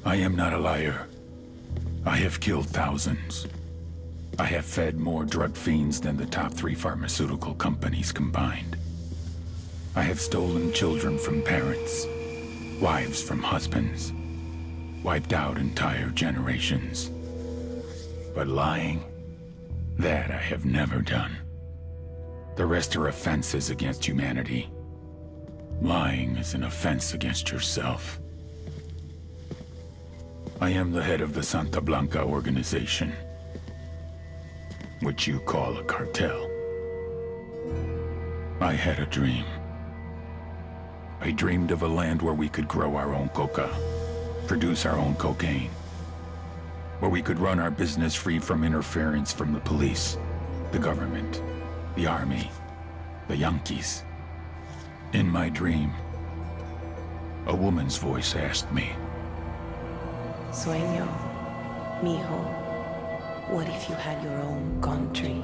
I am not a liar. I have killed thousands. I have fed more drug fiends than the top 3 pharmaceutical companies combined. I have stolen children from parents, wives from husbands, wiped out entire generations. But lying, that I have never done. The rest are offenses against humanity. Lying is an offense against yourself. I am the head of the Santa Blanca organization, which you call a cartel. I had a dream. I dreamed of a land where we could grow our own coca, produce our own cocaine, where we could run our business free from interference from the police, the government, the army, the Yankees. In my dream, a woman's voice asked me, Sueño, mijo, what if you had your own country?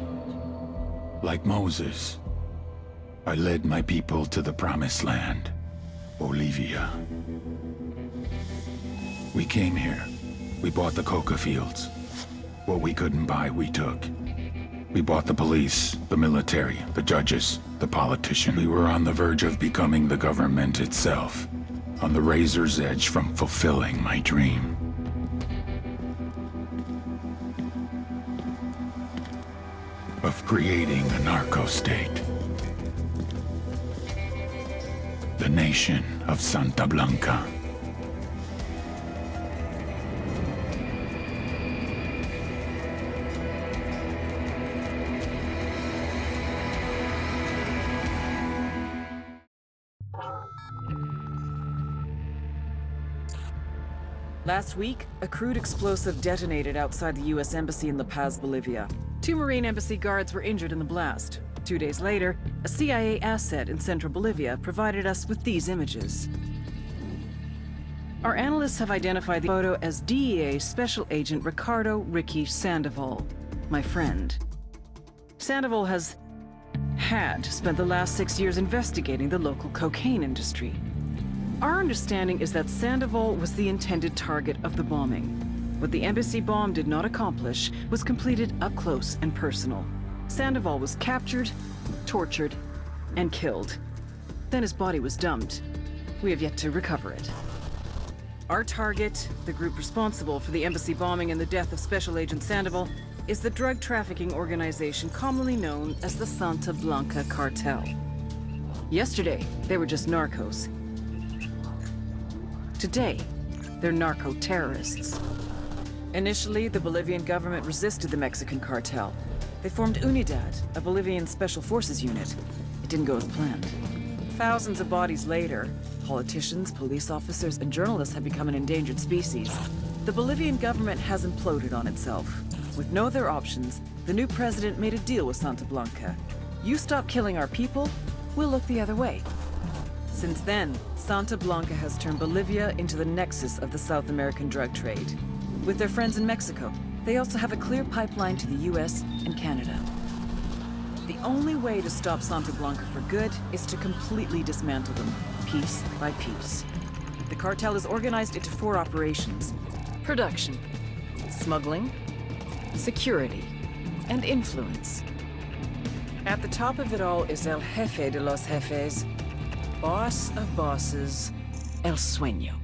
like Moses, I led my people to the promised land, Bolivia. We came here. We bought the coca fields. What we couldn't buy, we took. We bought the police, the military, the judges, the politicians. We were on the verge of becoming the government itself, on the razor's edge from fulfilling my dream. Of creating a narco-state. The nation of Santa Blanca. Last week, a crude explosive detonated outside the U.S. Embassy in La Paz, Bolivia. 2 Marine Embassy guards were injured in the blast. 2 days later, a CIA asset in central Bolivia provided us with these images. Our analysts have identified the photo as DEA Special Agent Ricardo Ricky Sandoval, my friend. Sandoval had spent the last 6 years investigating the local cocaine industry. Our understanding is that Sandoval was the intended target of the bombing. What the embassy bomb did not accomplish was completed up close and personal. Sandoval was captured, tortured, and killed. Then his body was dumped. We have yet to recover it. Our target, the group responsible for the embassy bombing and the death of Special Agent Sandoval, is the drug trafficking organization commonly known as the Santa Blanca Cartel. Yesterday, they were just narcos. Today, they're narco-terrorists. Initially, the Bolivian government resisted the Mexican cartel. They formed Unidad, a Bolivian special forces unit. It didn't go as planned. Thousands of bodies later, politicians, police officers, and journalists have become an endangered species. The Bolivian government has imploded on itself. With no other options, the new president made a deal with Santa Blanca. You stop killing our people, we'll look the other way. Since then, Santa Blanca has turned Bolivia into the nexus of the South American drug trade. With their friends in Mexico, they also have a clear pipeline to the US and Canada. The only way to stop Santa Blanca for good is to completely dismantle them, piece by piece. The cartel is organized into 4 operations: production, smuggling, security, and influence. At the top of it all is El Jefe de los Jefes, boss of bosses, El Sueño.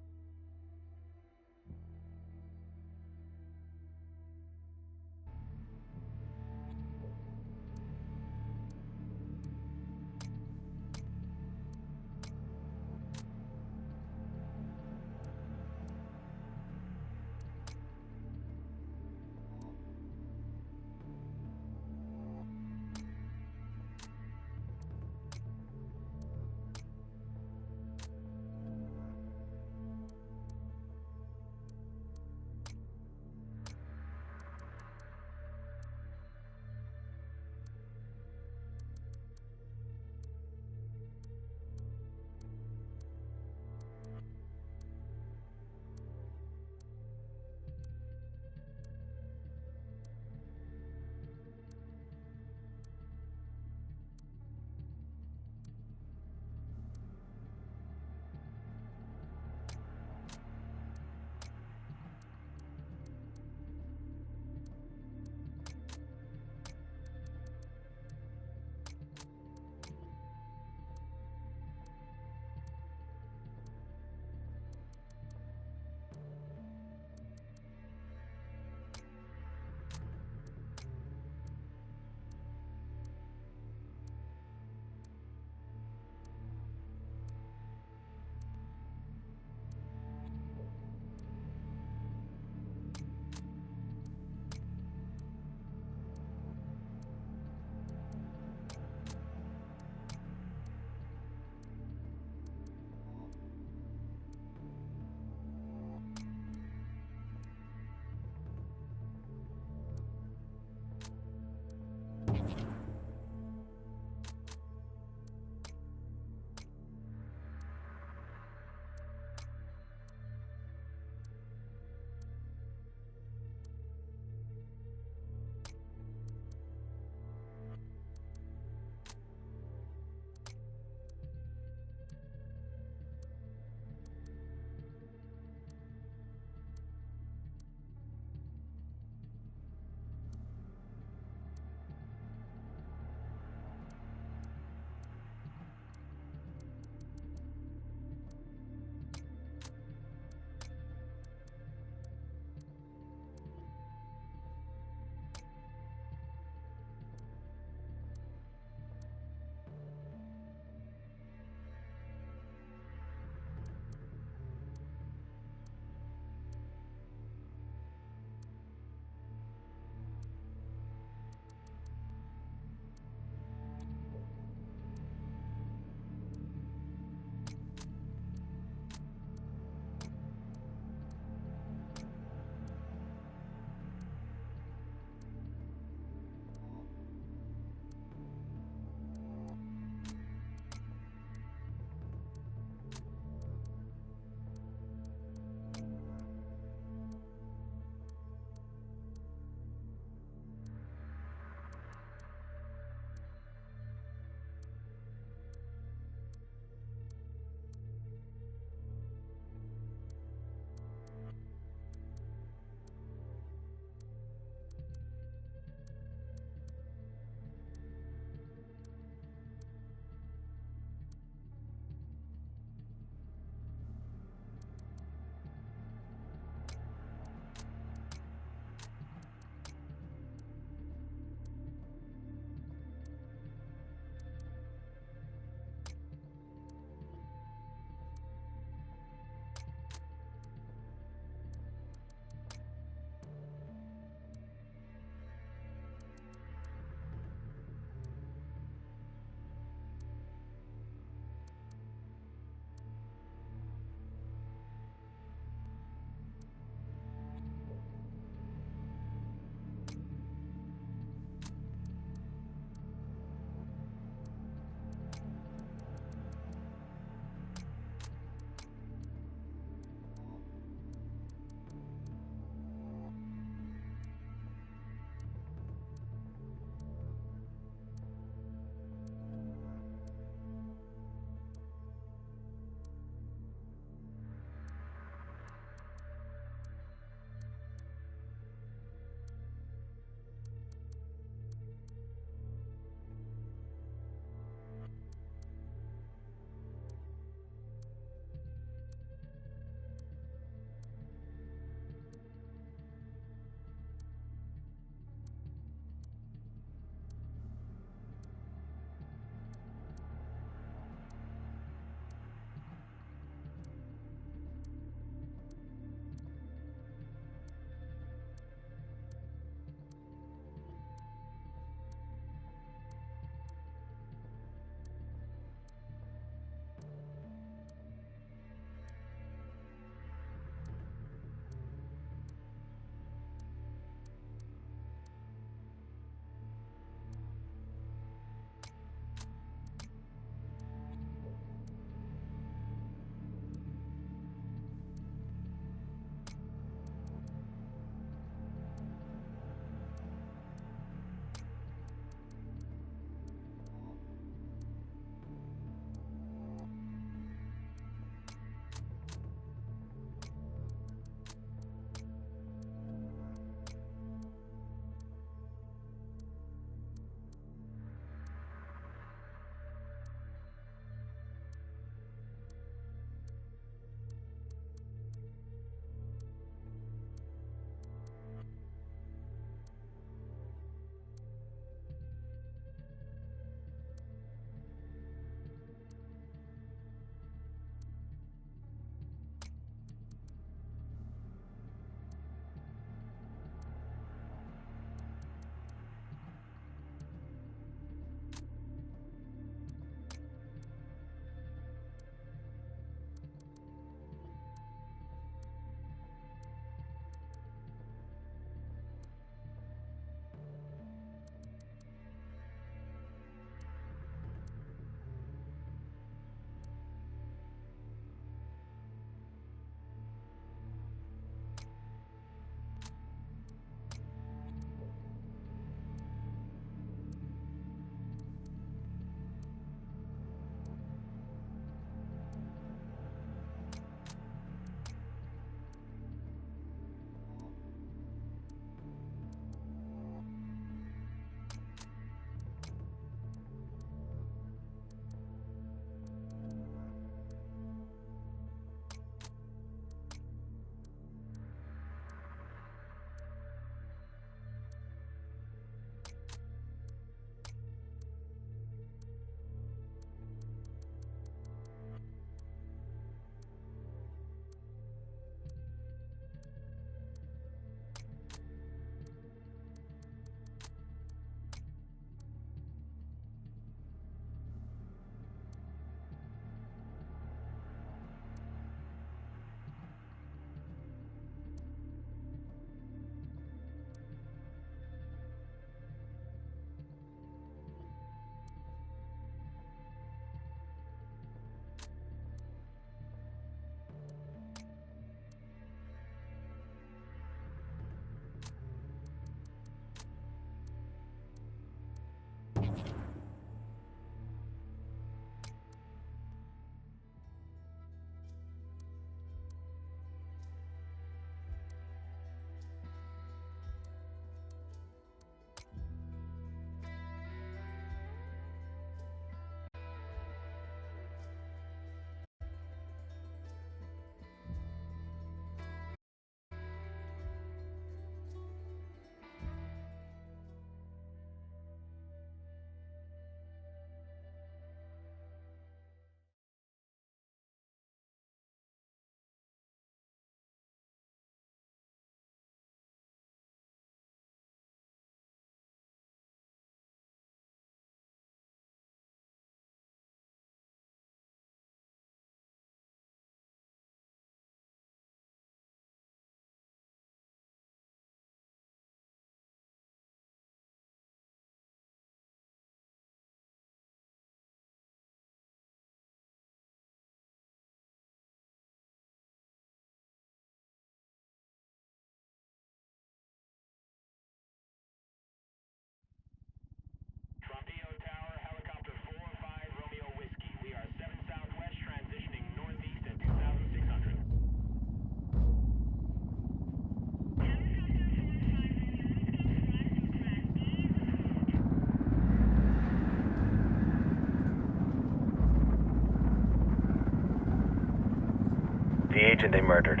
The agent they murdered.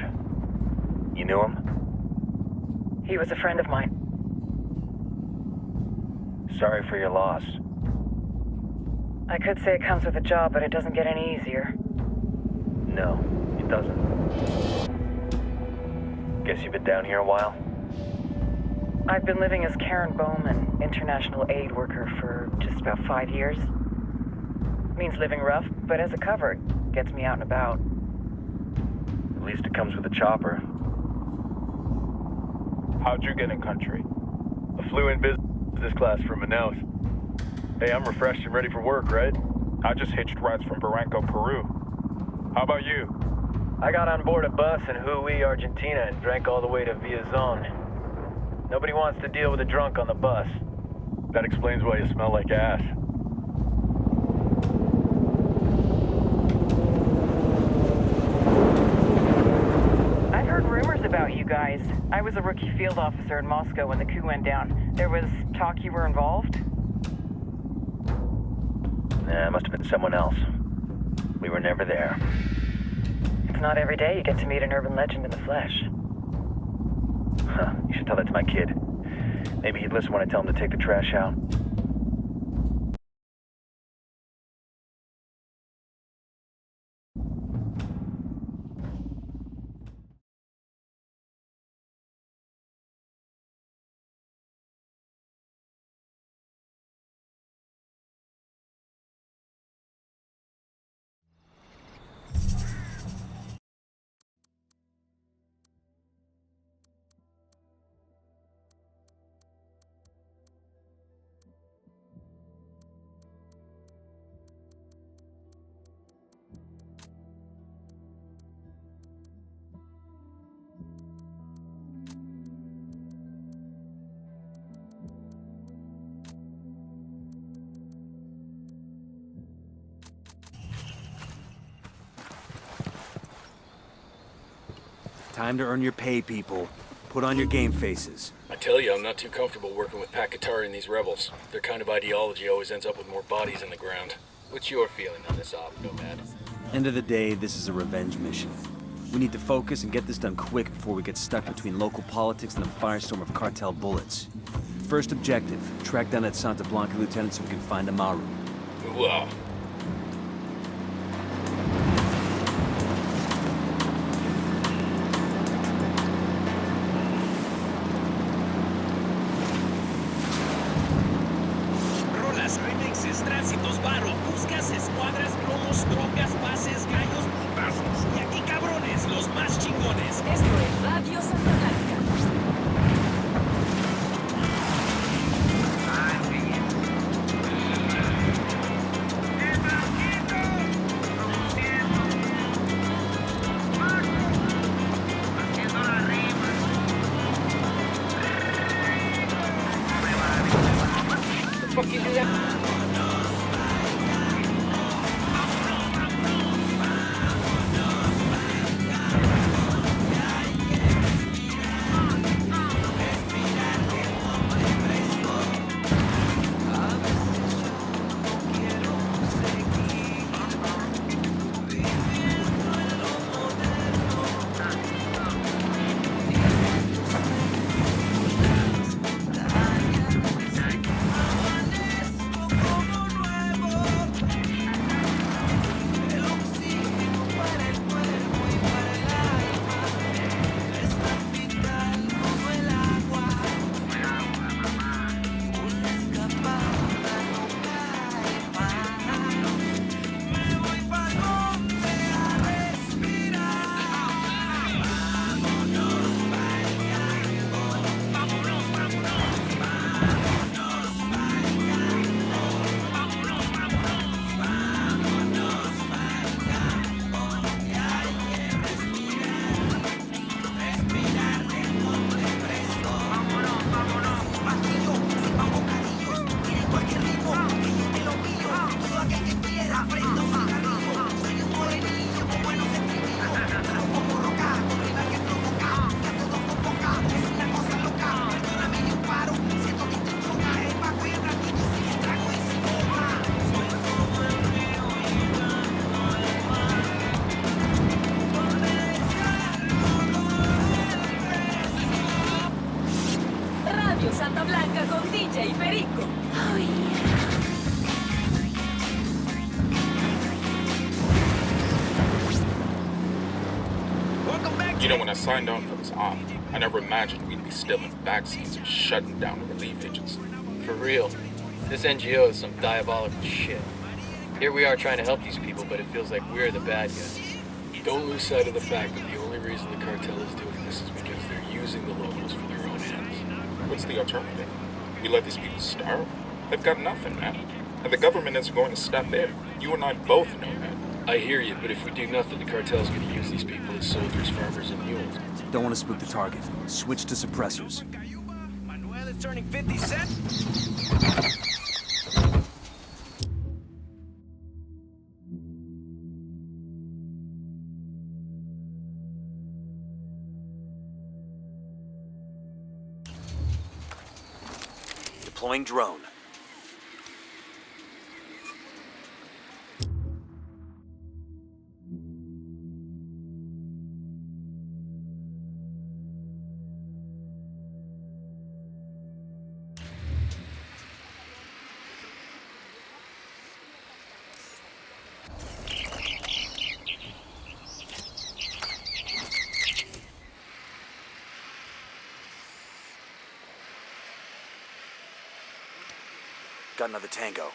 You knew him? He was a friend of mine. Sorry for your loss. I could say it comes with a job, but it doesn't get any easier. No, it doesn't. Guess you've been down here a while? I've been living as Karen Bowman, international aid worker, for just about 5 years. Means living rough, but as a cover, it gets me out and about. At least it comes with a chopper. How'd you get in country? I flew in business class from Manaus. Hey, I'm refreshed and ready for work, right? I just hitched rides from Barranco, Peru. How about you? I got on board a bus in Hui, Argentina, and drank all the way to Villazon. Nobody wants to deal with a drunk on the bus. That explains why you smell like ass. I've heard rumors about you guys. I was a rookie field officer in Moscow when the coup went down. There was talk you were involved? Nah, it must have been someone else. We were never there. It's not every day you get to meet an urban legend in the flesh. Huh, you should tell that to my kid. Maybe he'd listen when I tell him to take the trash out. Time to earn your pay, people. Put on your game faces. I tell you, I'm not too comfortable working with Pakatari and these rebels. Their kind of ideology always ends up with more bodies in the ground. What's your feeling on this op, Nomad? End of the day, this is a revenge mission. We need to focus and get this done quick before we get stuck between local politics and the firestorm of cartel bullets. First objective, track down that Santa Blanca lieutenant so we can find Amaru. Wow. Rolas, remixes, tránsitos, barro, buscas, escuadras, promos, trocas, pases, gallos, putazos. Y aquí, cabrones, los más chingones. Esto es Radio Santa Blanca. You know, when I signed on for this op, I never imagined we'd be still in backseats and shutting down a relief agency. For real. This NGO is some diabolical shit. Here we are trying to help these people, but it feels like we're the bad guys. Don't lose sight of the fact that the only reason the cartel is doing this is because they're using the locals for their own ends. What's the alternative? We let these people starve? They've got nothing, man. And the government isn't going to step in. You and I both know that. I hear you, but if we do nothing, the cartel's gonna use these people as soldiers, farmers, and mules. Don't want to spook the target. Switch to suppressors. Manuel is turning 50 cents. Deploying drone. Got another tango.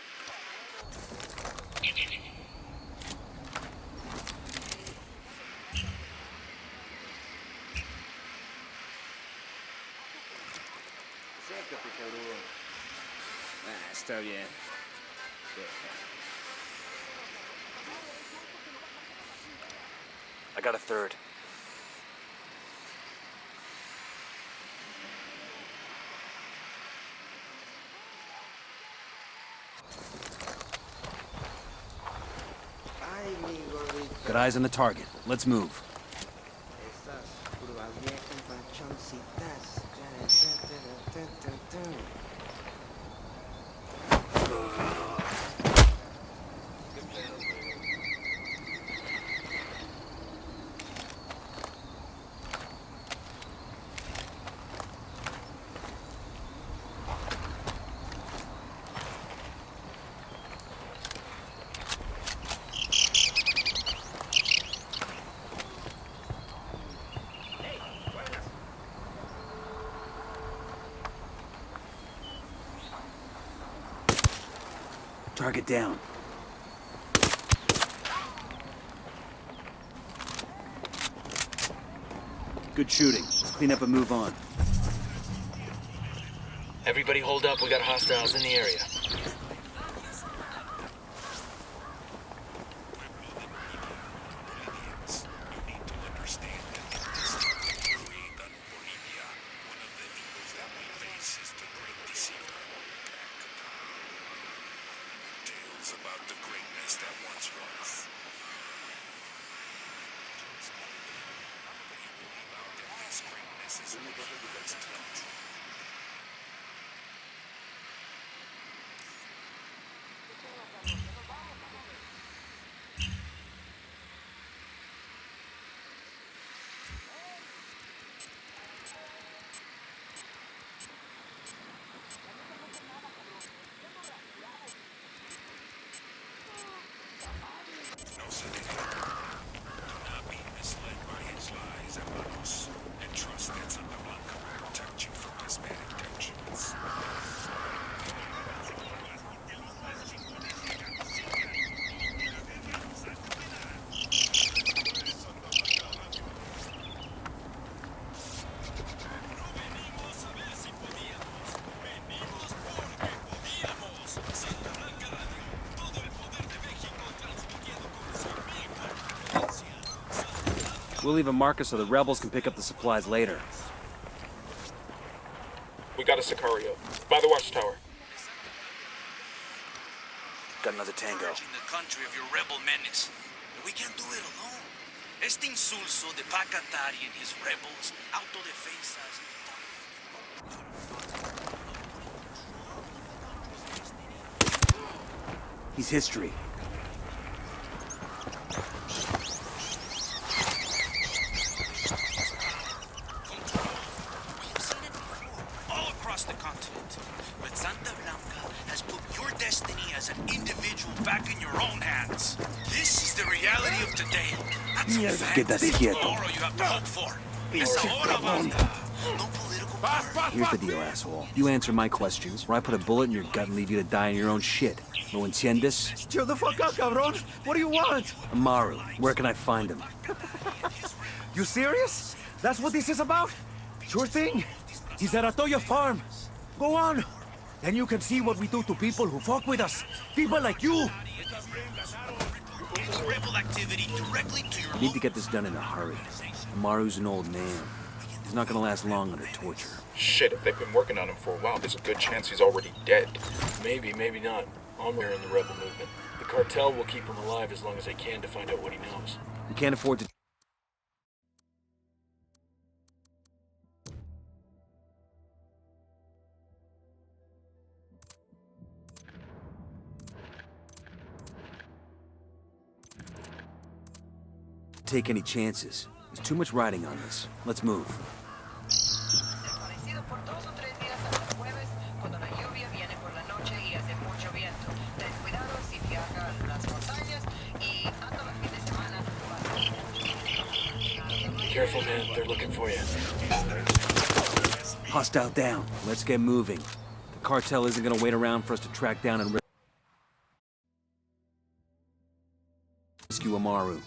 Está bien. I got a third. Got eyes on the target. Let's move. Target down. Good shooting. Let's clean up and move on. Everybody hold up, we got hostiles in the area. About the greatness that once was. People about that this greatness is in the universe to come true. We'll leave a marker so the rebels can pick up the supplies later. We got a Sicario. By the watchtower. Got another tango. In the country of your rebel menace. We can't do it alone. Este insulso de Pacatari and his rebels, autodefensas. He's history. All across the continent. But Santa Blanca has put your destiny as an individual back in your own own hands. This is the reality of today. That's a Quédate fantasy quieto. tomorrow you have to hope for. Es ahora, banda. No political power. Here's the deal, asshole. You answer my questions, or I put a bullet in your gut and leave you to die in your own shit. ¿Lo entiendes? Chill the fuck out, cabron. What do you want? Amaru, where can I find him? You serious? That's what this is about? Sure thing. He's at Atoya Farm. Go on. Then you can see what we do to people who fuck with us. People like you. Rebel activity directly to your We need to get this done in a hurry. Amaru's an old man. He's not gonna last long under torture. Shit, if they've been working on him for a while, there's a good chance he's already dead. Maybe, maybe not. I'm in the rebel movement. The cartel will keep him alive as long as they can to find out what he knows. We can't afford to... take any chances. There's too much riding on this. Let's move. Desaparecido por 2 o 3 días hasta el jueves, cuando la lluvia viene por la noche y hace mucho viento. Ten cuidado si viaja a las montañas y anda el fin de semana. Be careful, man. They're looking for you. Hostile down. Let's get moving. The cartel isn't gonna wait around for us to track down and rescue Amaru.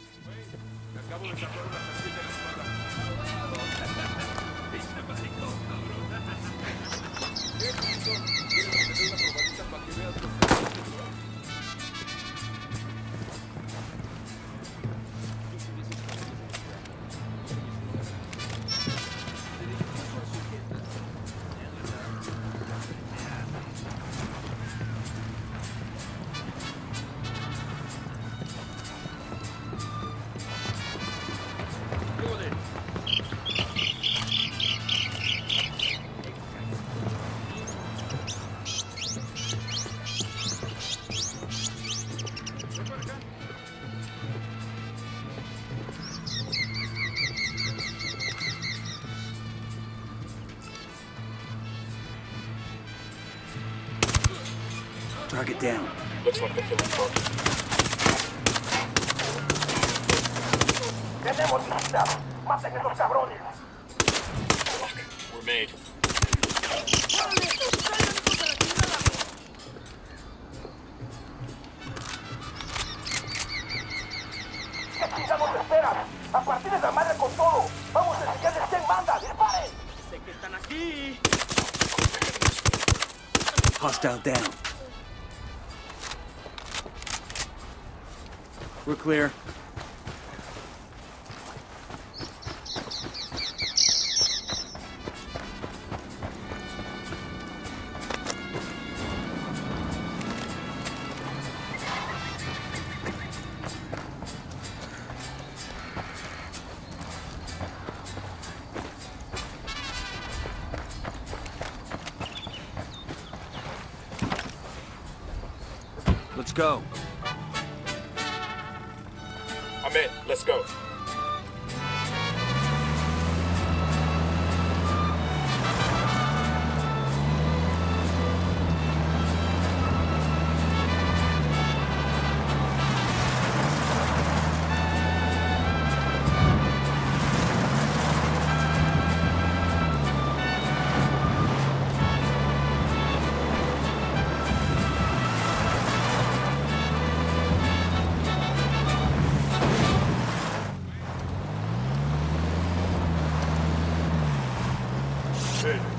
Target down. Looks like they're filling parking. Fuck. We're made. Hostile down. We're clear. Let's go. I'm in. Let's go.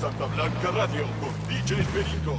Santa Blanca Radio con DJ Perico.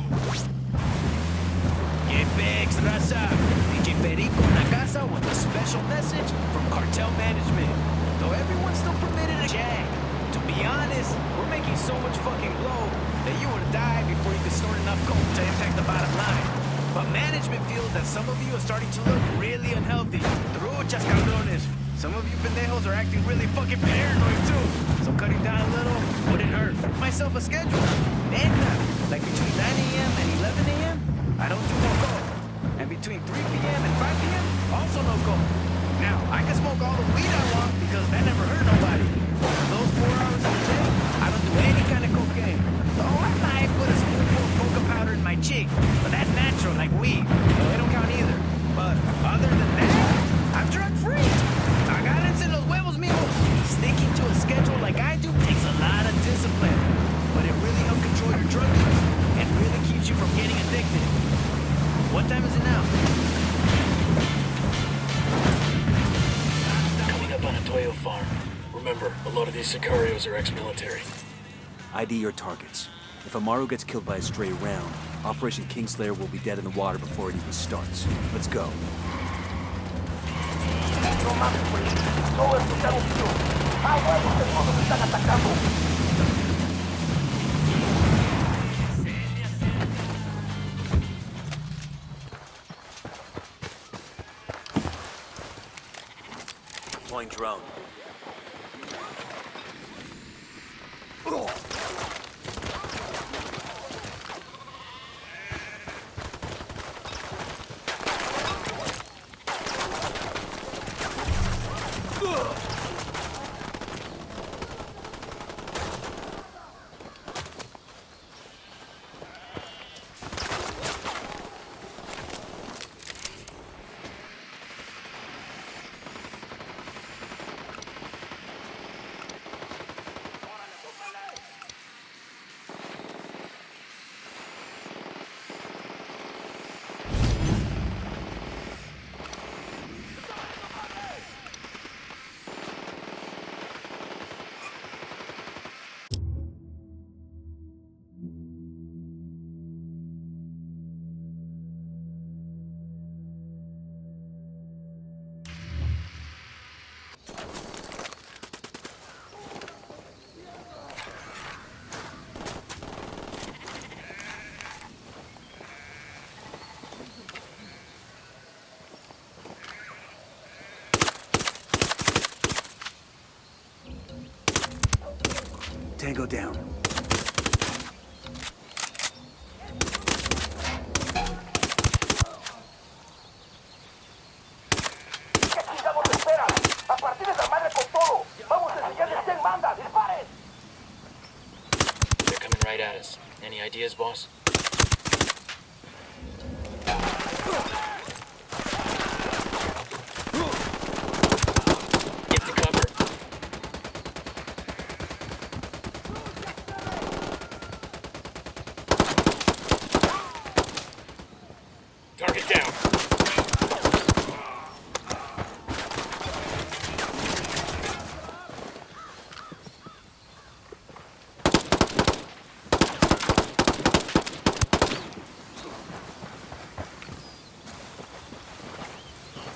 Get bags, raza. DJ Perico en la casa with a special message from cartel management. Though everyone's still permitted to jag. To be honest, we're making so much fucking blow that you would die before you could snort enough coke to impact the bottom line. But management feels that some of you are starting to look really unhealthy. Truchas cabrones. Some of you pendejos are acting really fucking paranoid too. So cutting down a little wouldn't hurt. Myself a schedule. Neta. Like between 9 a.m. and 11 a.m. I don't do no coke. And between 3 p.m. and 5 p.m. also no coke. Now, I can smoke all the weed I want because that never hurt nobody. But for those 4 hours a day, I don't do any kind of cocaine. So I might put a spoonful of coca powder in my cheek. But that's natural, like weed. So it don't count either. But other Sicario farm. Remember, a lot of these Sicarios are ex-military. ID your targets. If Amaru gets killed by a stray round, Operation Kingslayer will be dead in the water before it even starts. Let's go. No mames, güey. Todo escuchar un tiro. ¡Ah, huevos! ¡Que todos me están atacando! Deploying drone. Tango down. ¿Qué chingados esperan? ¡A partir de la madre con todo! ¡Vamos a enseñarles quién manda! ¡Disparen! They're coming right at us. Any ideas, boss? Get to cover. Target down.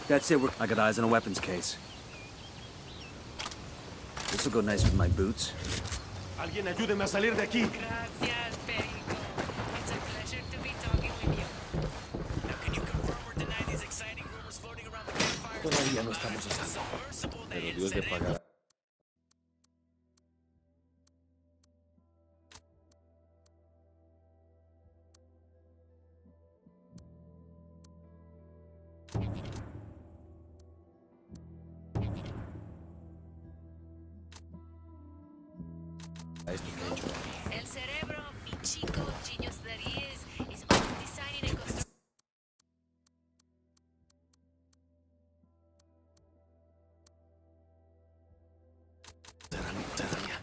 That's it, I got eyes on a weapons case. This'll go nice with my boots. Alguien ayúdeme a salir de aquí. Gracias, Perico. It's a pleasure to be talking with you. Now, can you confirm or deny these exciting rumors floating around the campfire? Todavía no estamos a salvo. Pero Dios le pagará. El cerebro, mi chico, genius that he is always designing and constructing.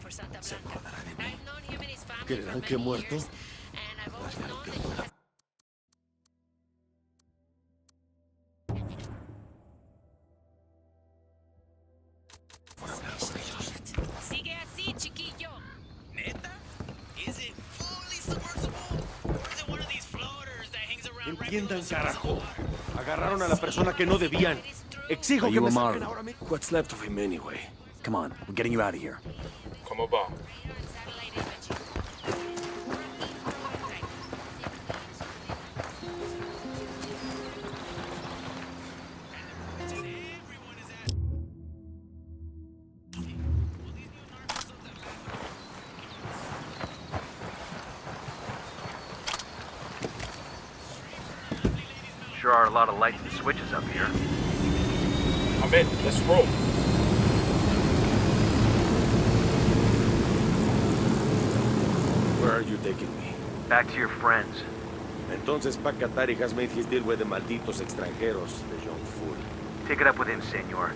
For Santa Blanca. I've known him and his family for ¿Creerán que he many muerto? years, and I've always known that he has Sigue así, chiquillo. Neta? Is it fully submersible? Or is it one of these floaters that hangs around right below Entiendan, the surface carajo. of the water? Agarraron a la persona que no debían. Exijo Are que you me Amaru? saquen ahora mismo. What's left of him anyway? Come on, we're getting you out of here. ¿Cómo va? Satellite imaging. Everyone is at. Will these new narcos of the Sure are a lot of lights and switches up here. I'm in. Let's roll. Where are you taking me? Back to your friends. Entonces Pac Katari has made his deal with the malditos extranjeros, the young fool. Take it up with him, senor.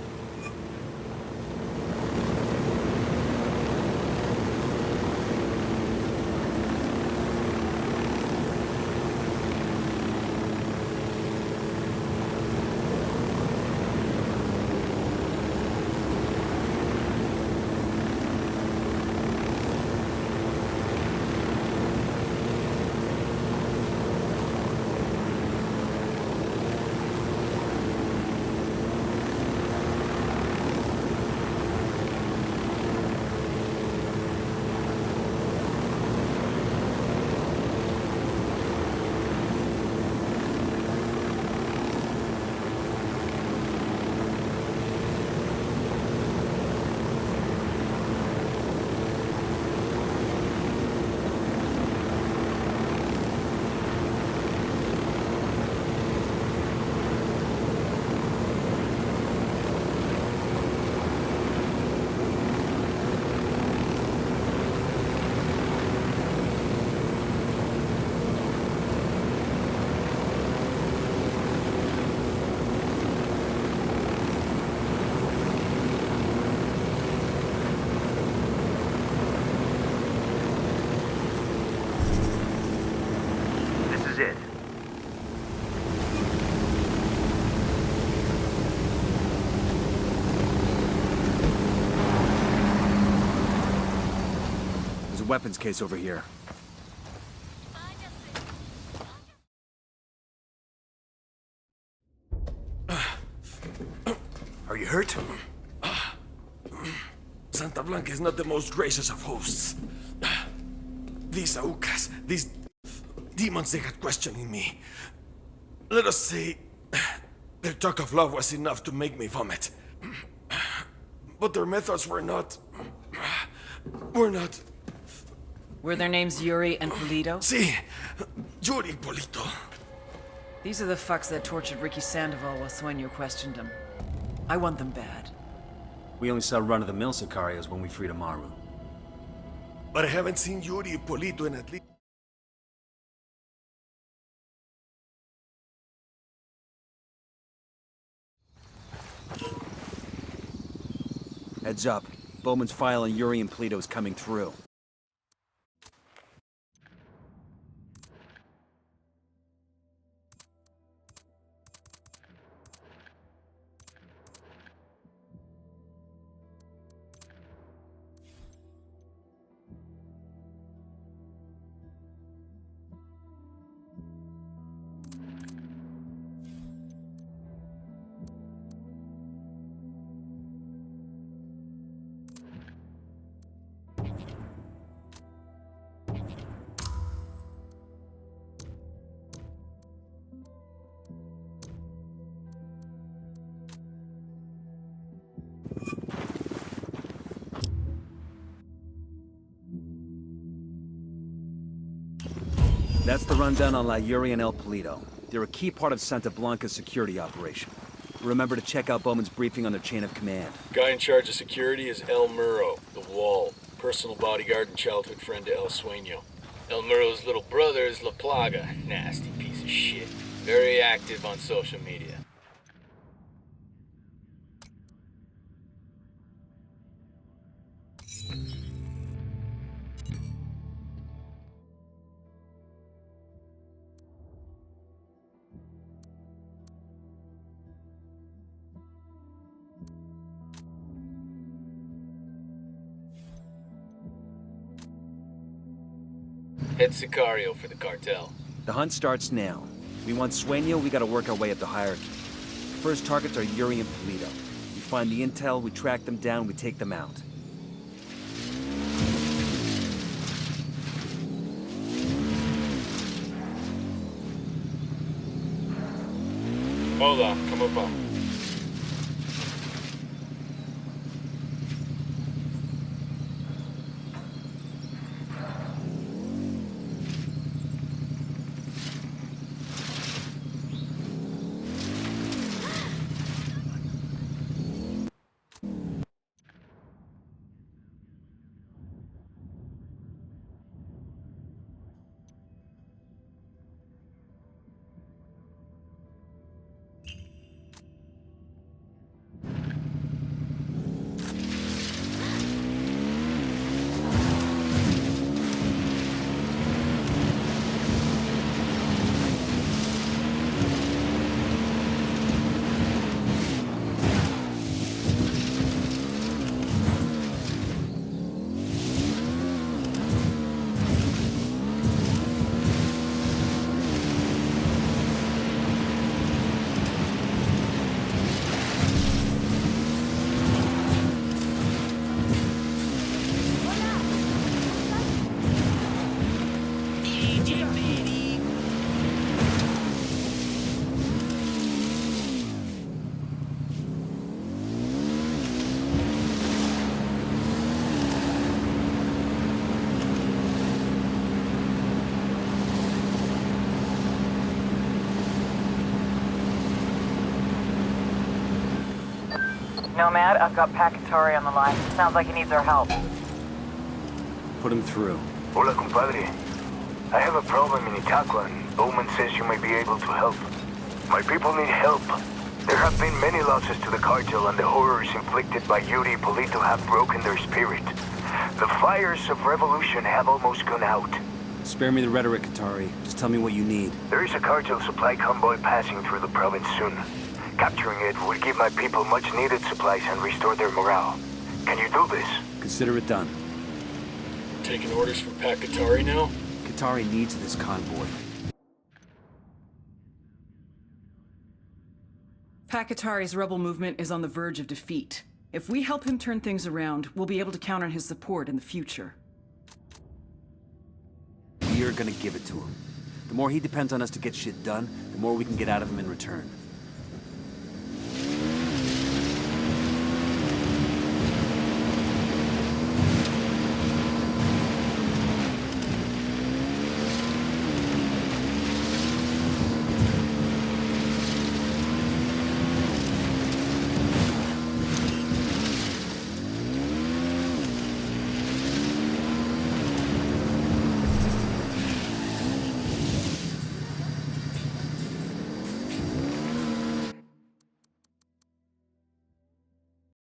weapons case over here. Are you hurt? Santa Blanca is not the most gracious of hosts. These Aucas, these demons they had questioning me. Let us say, their talk of love was enough to make me vomit. But their methods were not... Were their names Yuri and Polito? Si, Yuri Polito. These are the fucks that tortured Ricky Sandoval while Sueño questioned him. I want them bad. We only saw run-of-the-mill Sicarios when we freed Amaru. But I haven't seen Yuri Polito in at least... Heads up. Bowman's file on Yuri and Polito is coming through. That's the rundown on La Yuri and El Polito. They're a key part of Santa Blanca's security operation. Remember to check out Bowman's briefing on their chain of command. Guy in charge of security is El Muro, the Wall. Personal bodyguard and childhood friend to El Sueño. El Muro's little brother is La Plaga. Nasty piece of shit. Very active on social media. Head Sicario for the cartel. The hunt starts now. We want Sueño, we gotta work our way up the hierarchy. First targets are Yuri and Polito. We find the intel, we track them down, we take them out. Hola, ¿cómo va? Nomad, I've got Pacatari on the line. Sounds like he needs our help. Put him through. Hola, compadre. I have a problem in Itaqua, and Bowman says you may be able to help. My people need help. There have been many losses to the cartel, and the horrors inflicted by Yuri and Polito have broken their spirit. The fires of revolution have almost gone out. Spare me the rhetoric, Katari. Just tell me what you need. There is a cartel supply convoy passing through the province soon. Capturing it would give my people much-needed supplies and restore their morale. Can you do this? Consider it done. Taking orders from Pat Katari now? Katari needs this convoy. Pakatari's rebel movement is on the verge of defeat. If we help him turn things around, we'll be able to count on his support in the future. We are gonna give it to him. The more he depends on us to get shit done, the more we can get out of him in return.